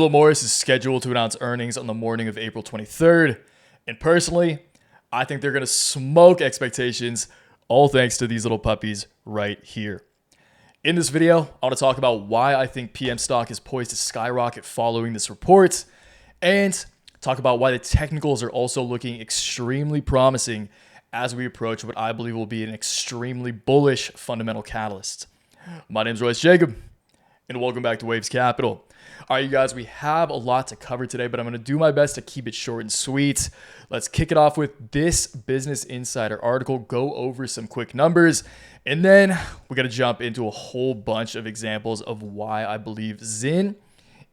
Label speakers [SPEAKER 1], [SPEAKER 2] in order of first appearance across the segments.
[SPEAKER 1] Philip Morris is scheduled to announce earnings on the morning of April 23rd. And personally, I think they're going to smoke expectations, all thanks to these little puppies right here. In this video, I want to talk about why I think PM stock is poised to skyrocket following this report, and talk about why the technicals are also looking extremely promising as we approach what I believe will be an extremely bullish fundamental catalyst. My name is Royce Jacob, and welcome back to Waves Capital. All right, you guys, we have a lot to cover today, but I'm going to do my best to keep it short and sweet. Let's kick it off with this Business Insider article, go over some quick numbers, and then we got to jump into a whole bunch of examples of why I believe ZYN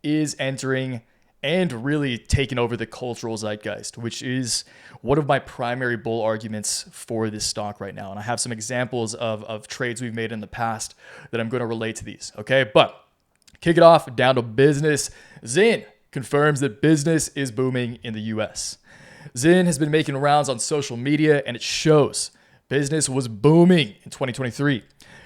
[SPEAKER 1] is entering and really taking over the cultural zeitgeist, which is one of my primary bull arguments for this stock right now. And I have some examples of trades we've made in the past that I'm going to relate to these, okay? But kick it off down to business. ZYN confirms that business is booming in the US. ZYN has been making rounds on social media, and it shows. Business was booming in 2023.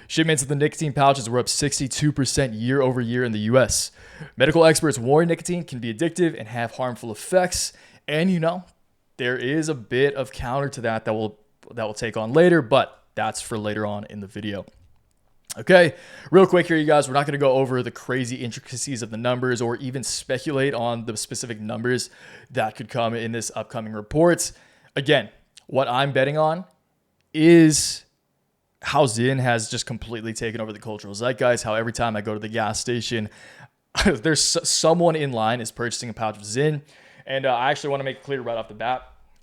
[SPEAKER 1] Shipments of the nicotine pouches were up 62% year over year in the US. Medical experts warn nicotine can be addictive and have harmful effects. And there is a bit of counter to that we'll take on later, but that's for later on in the video. Okay, real quick here, you guys, we're not going to go over the crazy intricacies of the numbers or even speculate on the specific numbers that could come in this upcoming report. Again, what I'm betting on is how ZYN has just completely taken over the cultural zeitgeist, how every time I go to the gas station, there's someone in line is purchasing a pouch of ZYN. And I actually want to make it clear right off the bat,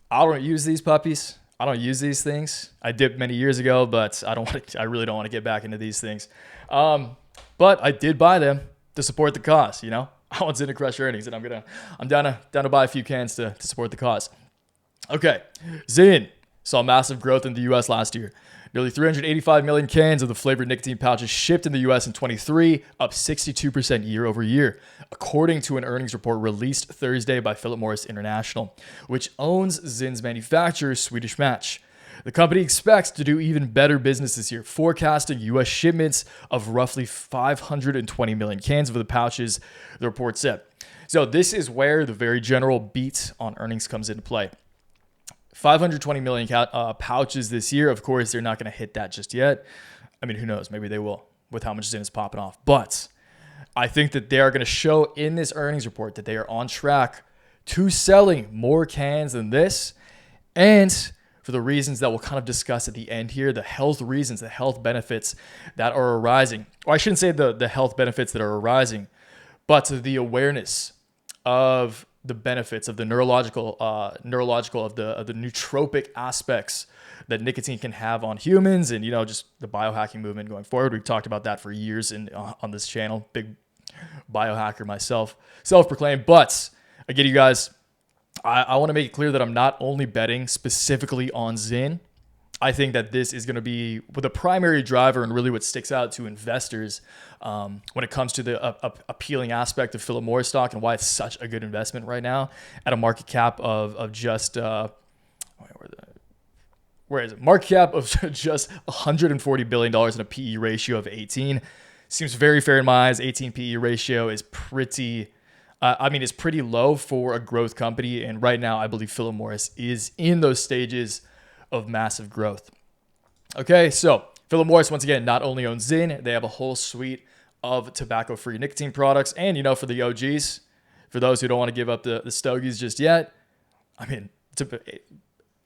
[SPEAKER 1] I don't use these puppies. I don't use these things. I dipped many years ago, but I really don't want to get back into these things. But I did buy them to support the cause. I want ZYN to crush earnings, and I'm down to buy a few cans to support the cause. Okay, ZYN saw massive growth in the U.S. last year. Nearly 385 million cans of the flavored nicotine pouches shipped in the U.S. in 23, up 62% year over year, according to an earnings report released Thursday by Philip Morris International, which owns ZYN's manufacturer, Swedish Match. The company expects to do even better business this year, forecasting U.S. shipments of roughly 520 million cans of the pouches, the report said. So this is where the very general beat on earnings comes into play. 520 million pouches this year. Of course, they're not going to hit that just yet. I mean, who knows? Maybe they will with how much ZYN is popping off. But I think that they are going to show in this earnings report that they are on track to selling more cans than this. And for the reasons that we'll kind of discuss at the end here, the health reasons, the health benefits that are arising. Or I shouldn't say the health benefits that are arising, but the awareness of the benefits of the neurological of the nootropic aspects that nicotine can have on humans, and just the biohacking movement going forward. We've talked about that for years on this channel. Big biohacker myself, self-proclaimed. But again, you guys, I want to make it clear that I'm not only betting specifically on ZYN. I think that this is going to be the primary driver and really what sticks out to investors when it comes to the appealing aspect of Philip Morris stock and why it's such a good investment right now at a market cap of just market cap of just $140 billion and a PE ratio of 18. Seems very fair in my eyes. 18 PE ratio is pretty. It's pretty low for a growth company, and right now I believe Philip Morris is in those stages of massive growth. Okay, so Philip Morris, once again, not only owns ZYN, they have a whole suite of tobacco-free nicotine products. And, for the OGs, for those who don't want to give up the stogies just yet,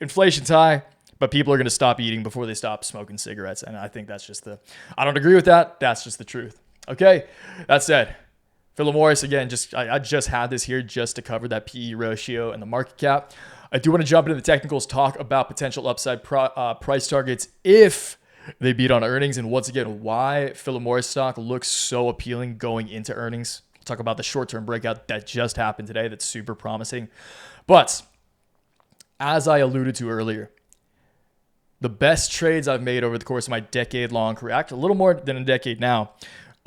[SPEAKER 1] inflation's high, but people are going to stop eating before they stop smoking cigarettes. And I think that's just I don't agree with that. That's just the truth. Okay, that said, Philip Morris, again, I just had this here just to cover that PE ratio and the market cap. I do want to jump into the technicals, talk about potential upside price targets if they beat on earnings, and once again, why Philip Morris stock looks so appealing going into earnings. Talk about the short-term breakout that just happened today that's super promising. But as I alluded to earlier, the best trades I've made over the course of my decade-long career, actually a little more than a decade now,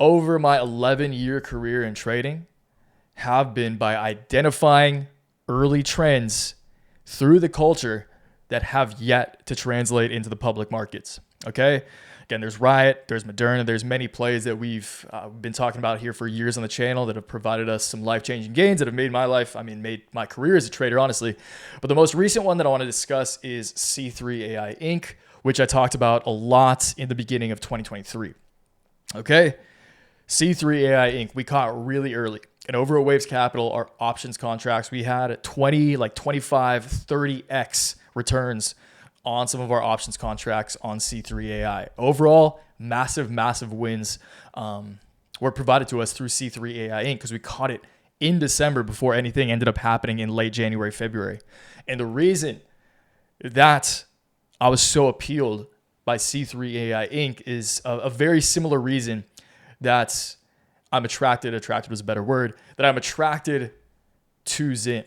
[SPEAKER 1] over my 11-year career in trading, have been by identifying early trends through the culture that have yet to translate into the public markets. Okay. Again, there's Riot, there's Moderna, there's many plays that we've been talking about here for years on the channel that have provided us some life-changing gains that have made my life, made my career as a trader, honestly. But the most recent one that I want to discuss is C3 AI Inc., which I talked about a lot in the beginning of 2023. Okay. C3 AI Inc. we caught really early. And over at Waves Capital, our options contracts, we had 20, 25, 30x returns on some of our options contracts on C3 AI. Overall, massive wins were provided to us through C3 AI Inc. because we caught it in December before anything ended up happening in late January, February. And the reason that I was so appealed by C3 AI Inc. is a very similar reason that I'm attracted was a better word, that I'm attracted to ZYN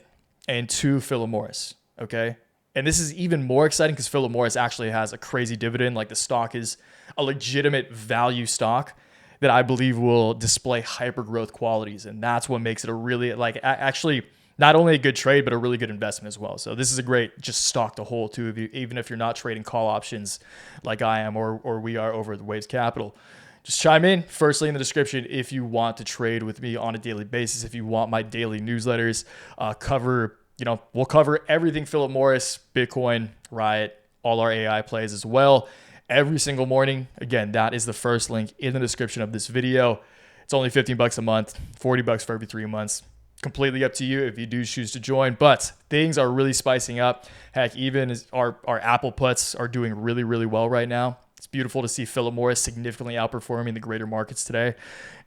[SPEAKER 1] and to Philip Morris, okay? And this is even more exciting because Philip Morris actually has a crazy dividend. Like the stock is a legitimate value stock that I believe will display hyper growth qualities. And that's what makes it a really, actually not only a good trade, but a really good investment as well. So this is a great just stock to hold too, even if you're not trading call options like I am or we are over at the Waves Capital. Just chime in, firstly in the description, if you want to trade with me on a daily basis, if you want my daily newsletters, we'll cover everything Philip Morris, Bitcoin, Riot, all our AI plays as well every single morning. Again, that is the first link in the description of this video. It's only $15 a month, $40 for every 3 months. Completely up to you if you do choose to join, but things are really spicing up. Heck, even our Apple puts are doing really well right now. It's beautiful to see Philip Morris significantly outperforming the greater markets today.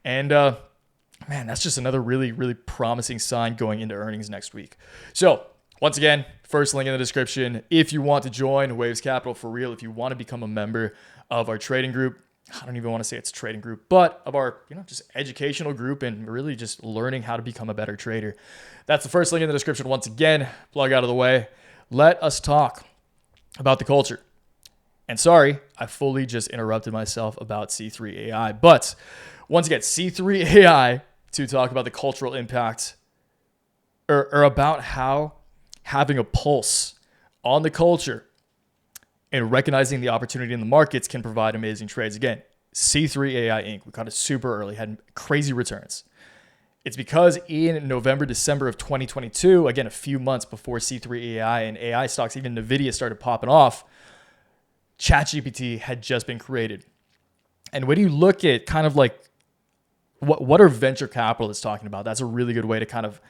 [SPEAKER 1] And man, that's just another really promising sign going into earnings next week. So once again, first link in the description. If you want to join Waves Capital for real, if you want to become a member of our trading group, I don't even want to say it's a trading group, but of our, just educational group and really just learning how to become a better trader. That's the first link in the description. Once again, plug out of the way. Let us talk about the culture. And sorry, I fully just interrupted myself about C3 AI. But once again, C3 AI to talk about the cultural impact or about how having a pulse on the culture and recognizing the opportunity in the markets can provide amazing trades. Again, C3 AI Inc. we caught it super early, had crazy returns. It's because in November, December of 2022, again, a few months before C3 AI and AI stocks, even NVIDIA started popping off, ChatGPT had just been created. And when you look at kind of like what are venture capitalists talking about, that's a really good way to kind of,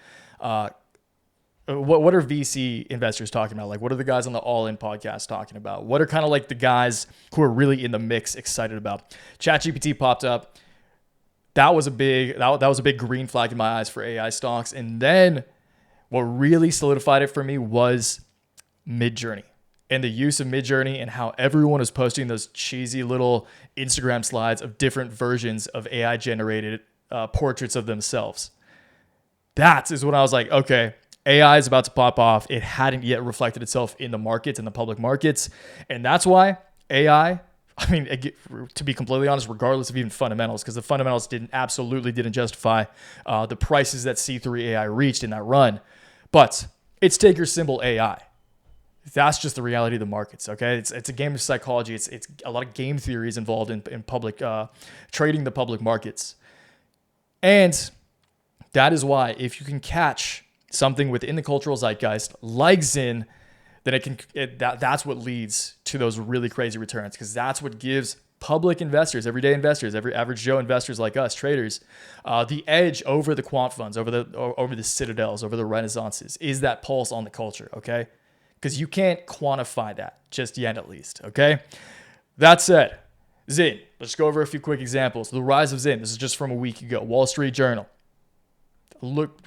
[SPEAKER 1] what are VC investors talking about? Like, what are the guys on the All In podcast talking about? What are kind of like the guys who are really in the mix excited about? ChatGPT popped up. That was a big green flag in my eyes for AI stocks. And then what really solidified it for me was Midjourney. And the use of Midjourney and how everyone is posting those cheesy little Instagram slides of different versions of AI-generated portraits of themselves. That is when I was like, okay, AI is about to pop off. It hadn't yet reflected itself in the markets, in the public markets. And that's why AI, to be completely honest, regardless of even fundamentals, because the fundamentals absolutely didn't justify the prices that C3 AI reached in that run. But it's ticker symbol AI. That's just the reality of the markets, okay? It's a game of psychology. It's a lot of game theories involved in public trading the public markets. And that is why if you can catch something within the cultural zeitgeist like ZYN, then that's what leads to those really crazy returns, because that's what gives public investors, everyday investors, every average Joe investors like us, traders, the edge over the quant funds, over the Citadels, over the Renaissances, is that pulse on the culture, okay? Because you can't quantify that just yet, at least, okay? That said, ZYN, let's go over a few quick examples. The rise of ZYN, this is just from a week ago. Wall Street Journal,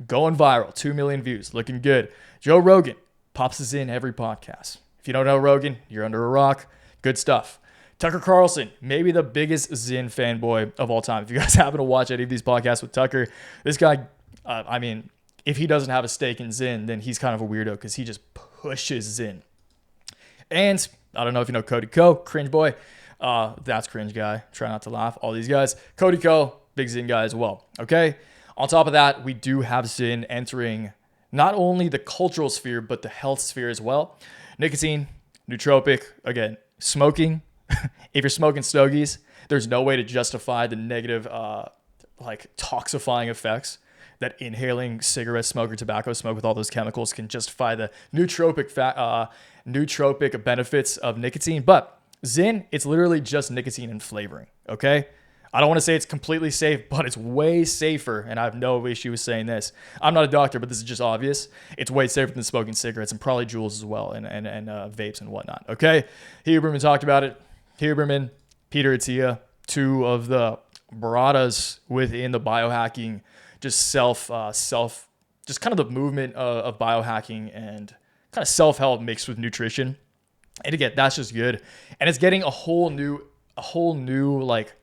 [SPEAKER 1] going viral, 2 million views, looking good. Joe Rogan pops us in every podcast. If you don't know Rogan, you're under a rock. Good stuff. Tucker Carlson, maybe the biggest ZYN fanboy of all time. If you guys happen to watch any of these podcasts with Tucker, this guy, if he doesn't have a stake in ZYN, then he's kind of a weirdo because he just pushes ZYN. And I don't know if you know Cody Ko, cringe boy. That's cringe guy. Try not to laugh. All these guys. Cody Ko, big ZYN guy as well. Okay. On top of that, we do have ZYN entering not only the cultural sphere, but the health sphere as well. Nicotine, nootropic, again, smoking, if you're smoking stogies, there's no way to justify the negative, like toxifying effects that inhaling cigarette smoke or tobacco smoke with all those chemicals can justify the nootropic benefits of nicotine. But ZYN, it's literally just nicotine and flavoring, okay? I don't want to say it's completely safe, but it's way safer, and I have no issue with saying this. I'm not a doctor, but this is just obvious. It's way safer than smoking cigarettes and probably Juuls as well, and vapes and whatnot, okay? Huberman talked about it. Huberman, Peter Attia, two of the Baratas within the biohacking, just just kind of the movement of biohacking and kind of self-help mixed with nutrition. And again, that's just good. And it's getting a whole new like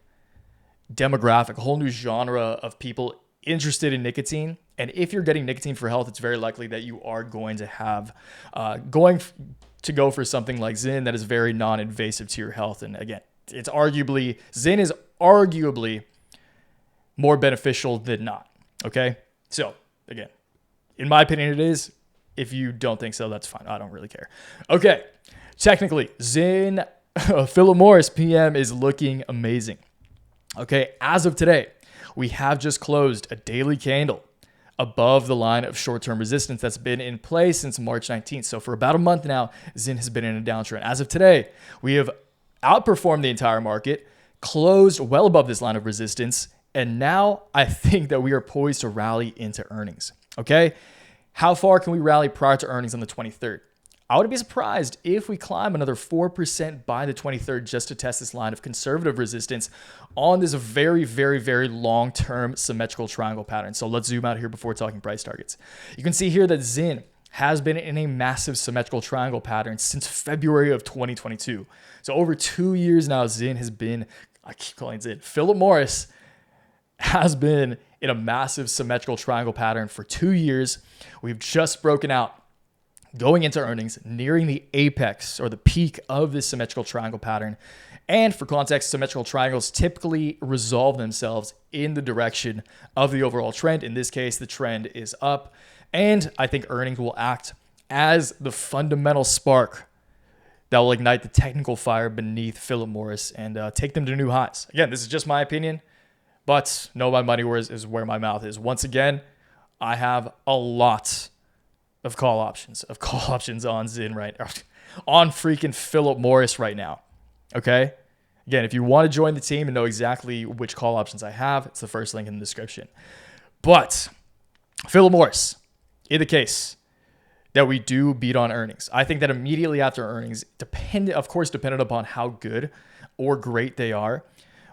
[SPEAKER 1] demographic, a whole new genre of people interested in nicotine. And if you're getting nicotine for health, it's very likely that you are going to have go for something like ZYN that is very non-invasive to your health. And again, ZYN is arguably more beneficial than not. Okay. So again, in my opinion, it is. If you don't think so, that's fine. I don't really care. Okay. Technically, ZYN, Philip Morris PM is looking amazing. Okay. As of today, we have just closed a daily candle above the line of short-term resistance that's been in place since March 19th. So for about a month now, ZYN has been in a downtrend. As of today, we have outperformed the entire market, closed well above this line of resistance, and now I think that we are poised to rally into earnings. Okay? How far can we rally prior to earnings on the 23rd? I wouldn't be surprised if we climb another 4% by the 23rd just to test this line of conservative resistance on this very, very, very long-term symmetrical triangle pattern. So let's zoom out here before talking price targets. You can see here that ZYN has been in a massive symmetrical triangle pattern since February of 2022. So over 2 years now, ZYN has been, I keep calling it ZYN, Philip Morris has been in a massive symmetrical triangle pattern for 2 years. We've just broken out going into earnings, nearing the apex or the peak of this symmetrical triangle pattern. And for context, symmetrical triangles typically resolve themselves in the direction of the overall trend. In this case, the trend is up. And I think earnings will act as the fundamental spark that will ignite the technical fire beneath Philip Morris and take them to new highs. Again, this is just my opinion, but know my money is where my mouth is. Once again, I have a lot of call options on ZYN on freaking Philip Morris right now. Okay? Again, if you want to join the team and know exactly which call options I have, it's the first link in the description. But Philip Morris, in the case that we do beat on earnings, I think that immediately after earnings, dependent upon how good or great they are,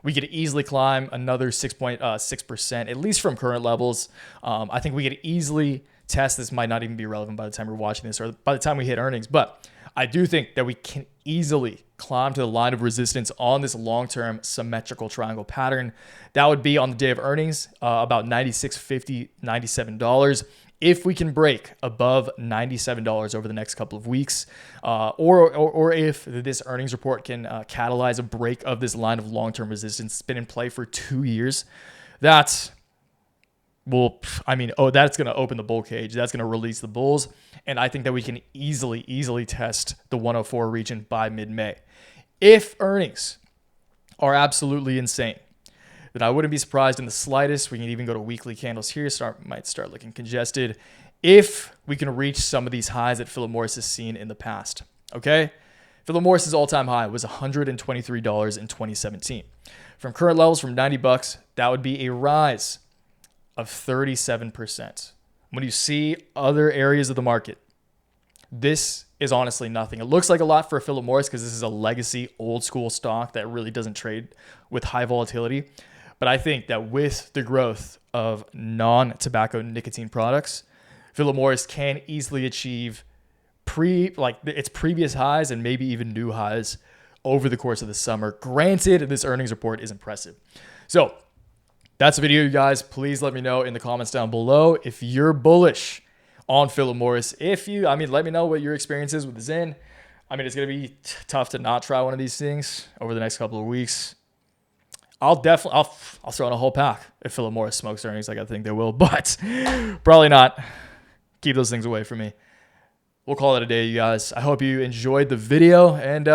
[SPEAKER 1] we could easily climb another 6.6%, at least from current levels. I think we could easily test. This might not even be relevant by the time we're watching this or by the time we hit earnings, but I do think that we can easily climb to the line of resistance on this long-term symmetrical triangle pattern. That would be on the day of earnings, about $96.50, $97. If we can break above $97 over the next couple of weeks, or if this earnings report can catalyze a break of this line of long-term resistance, it's been in play for 2 years, that's going to open the bull cage. That's going to release the bulls. And I think that we can easily test the 104 region by mid-May. If earnings are absolutely insane, then I wouldn't be surprised in the slightest. We can even go to weekly candles here. Might start looking congested. If we can reach some of these highs that Philip Morris has seen in the past. Okay? Philip Morris's all-time high was $123 in 2017. From current levels, from $90, that would be a rise of 37%. When you see other areas of the market, this is honestly nothing. It looks like a lot for Philip Morris because this is a legacy, old school stock that really doesn't trade with high volatility. But I think that with the growth of non-tobacco nicotine products, Philip Morris can easily achieve its previous highs and maybe even new highs over the course of the summer. Granted, this earnings report is impressive. So that's the video, you guys. Please let me know in the comments down below if you're bullish on Philip Morris. Let me know what your experience is with ZYN. It's going to be tough to not try one of these things over the next couple of weeks. I'll throw in a whole pack if Philip Morris smokes earnings like I think they will, but probably not. Keep those things away from me. We'll call it a day, you guys. I hope you enjoyed the video, and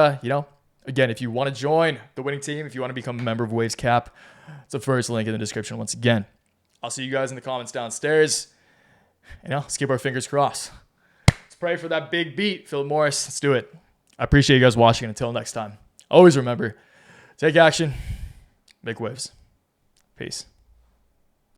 [SPEAKER 1] Again, if you want to join the winning team, if you want to become a member of Waves Cap, it's the first link in the description once again. I'll see you guys in the comments downstairs. And let's keep our fingers crossed. Let's pray for that big beat, Philip Morris. Let's do it. I appreciate you guys watching. Until next time, always remember, take action, make waves. Peace.